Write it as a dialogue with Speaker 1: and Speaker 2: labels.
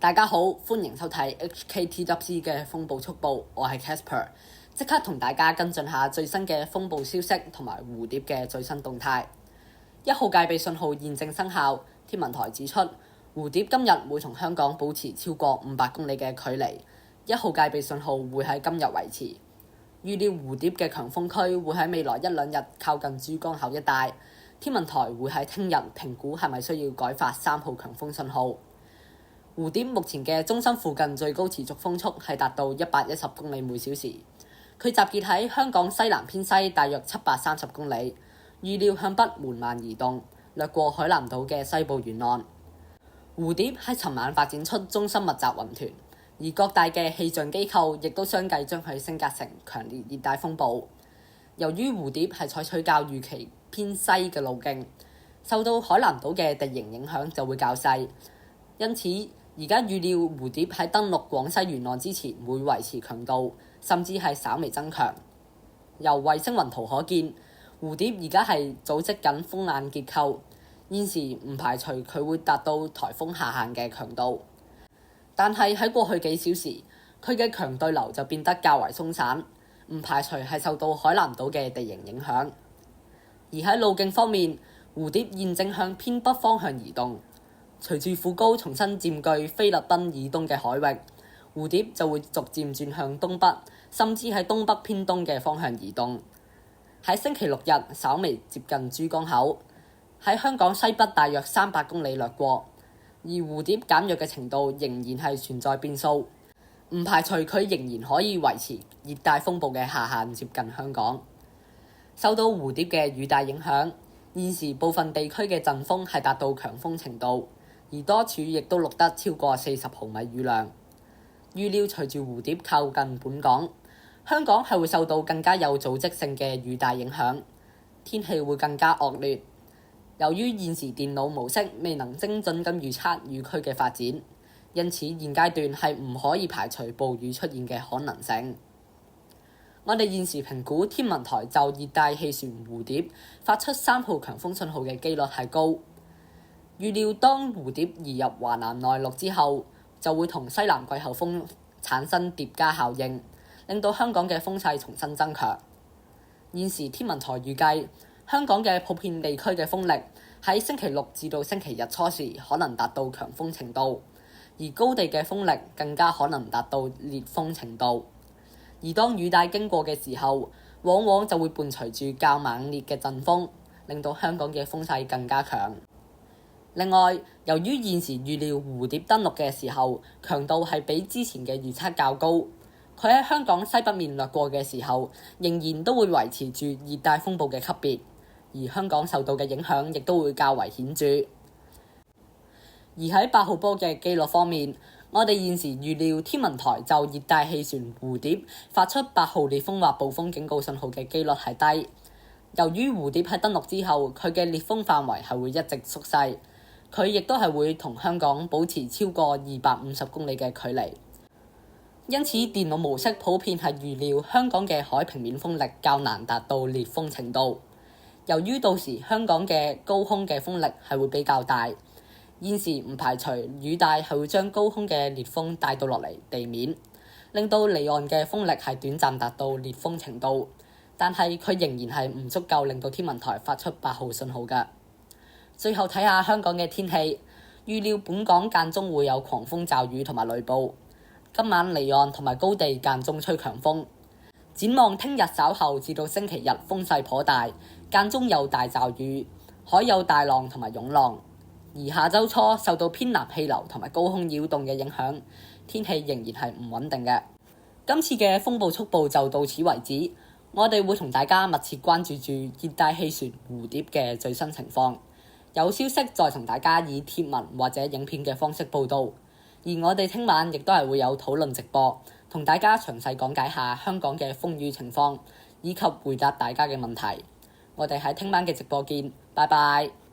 Speaker 1: 大家好，歡迎收睇 HKTWC 嘅風暴速報，我係 Casper， 即刻同大家跟進下最新嘅風暴消息同埋蝴蝶嘅最新動態。1號戒備信號現正生效，天文台指出蝴蝶今日會同香港保持超過500公里嘅距離，1號戒備信號會喺今日維持。預料蝴蝶嘅強風區會喺未來1、2日靠近珠江口一帶，天文台會喺聽日評估係咪需要改發3號強風信號。蝴蝶目前嘅中心附近最高持續風速係達到110公里每小時，佢集結喺香港西南偏西大約730公里，預料向北緩慢移動，掠過海南島嘅西部沿岸。蝴蝶喺尋晚發展出中心密集雲團，而各大嘅氣象機構亦都相繼將佢升格成強烈熱帶風暴。由於蝴蝶係採取較預期偏西嘅路徑，受到海南島嘅地形影響就會較細，因此而家預料蝴蝶喺登陸廣西沿岸之前會維持強度，甚至係稍微增強。由衛星雲圖可見，蝴蝶而家係組織緊風眼結構，現時唔排除佢會達到颱風下限嘅強度。但係喺過去幾小時，佢嘅強對流就變得較為鬆散，唔排除係受到海南島嘅地形影響。而喺路徑方面，蝴蝶現正向偏北方向移動。隨住副高重新佔據菲律賓以東嘅海域，蝴蝶就會逐漸轉向東北，甚至喺東北偏東嘅方向移動。喺星期六日稍微接近珠江口，喺香港西北大約300公里掠過，而蝴蝶減弱嘅程度仍然係存在變數，唔排除佢仍然可以維持熱帶風暴嘅下限接近香港。受到蝴蝶嘅雨帶影響，現時部分地區嘅陣風係達到強風程度，而多處亦都錄得超過40毫米雨量。預料隨住蝴蝶靠近本港，香港係會受到更加有組織性嘅雨帶影響，天氣會更加惡劣。由於現時電腦模式未能精準咁預測雨區嘅發展，因此現階段係唔可以排除暴雨出現嘅可能性。我哋現時評估天文台就熱帶氣旋蝴蝶發出3號強風信號嘅機率係高。預料當蝴蝶移入華南內陸之後，就會同西南季候風產生疊加效應，令到香港嘅風勢重新增強。現時天文台預計香港嘅普遍地區嘅風力喺星期六至到星期日初時可能達到強風程度，而高地嘅風力更加可能達到烈風程度。而當雨帶經過嘅時候，往往就會伴隨住較猛烈嘅陣風，令到香港嘅風勢更加強。另外，由於現時預料蝴蝶登陸嘅時候強度係比之前嘅預測較高，佢喺香港西北面掠過嘅時候，仍然都會維持住熱帶風暴嘅級別，而香港受到嘅影響亦都會較為顯著。而喺8號波嘅機率方面，我哋現時預料天文台就熱帶氣旋蝴蝶發出8號烈風或暴風警告信號嘅機率係低。由於蝴蝶喺登陸之後，佢嘅烈風範圍係會一直縮細，佢亦都係會同香港保持超過250公里嘅距離。因此電腦模式普遍係預料香港嘅海平面風力較難達到烈風程度。由於到時香港嘅高空嘅風力係會比較大，現時唔排除雨帶係會將高空嘅烈風帶到落嚟地面，令到離岸嘅風力係短暫達到烈風程度，但係佢仍然係唔足夠令到天文台發出8號信號嘅。最後睇下香港嘅天氣，預料本港間中會有狂風驟雨同埋雷暴，今晚離岸同埋高地間中吹強風。展望聽日稍後至到星期日風勢頗大，間中有大驟雨，海有大浪同埋湧浪。而下週初受到偏南氣流同埋高空擾動嘅影響，天氣仍然係唔穩定嘅。今次嘅風暴速報就到此為止，我哋會同大家密切關注住熱帶氣旋蝴蝶嘅最新情況。有消息再同大家以貼文或者影片嘅方式報導，而我哋聽晚亦都係會有討論直播，同大家詳細講解下香港嘅風雨情況，以及回答大家嘅問題。我哋喺聽晚嘅直播見，拜拜。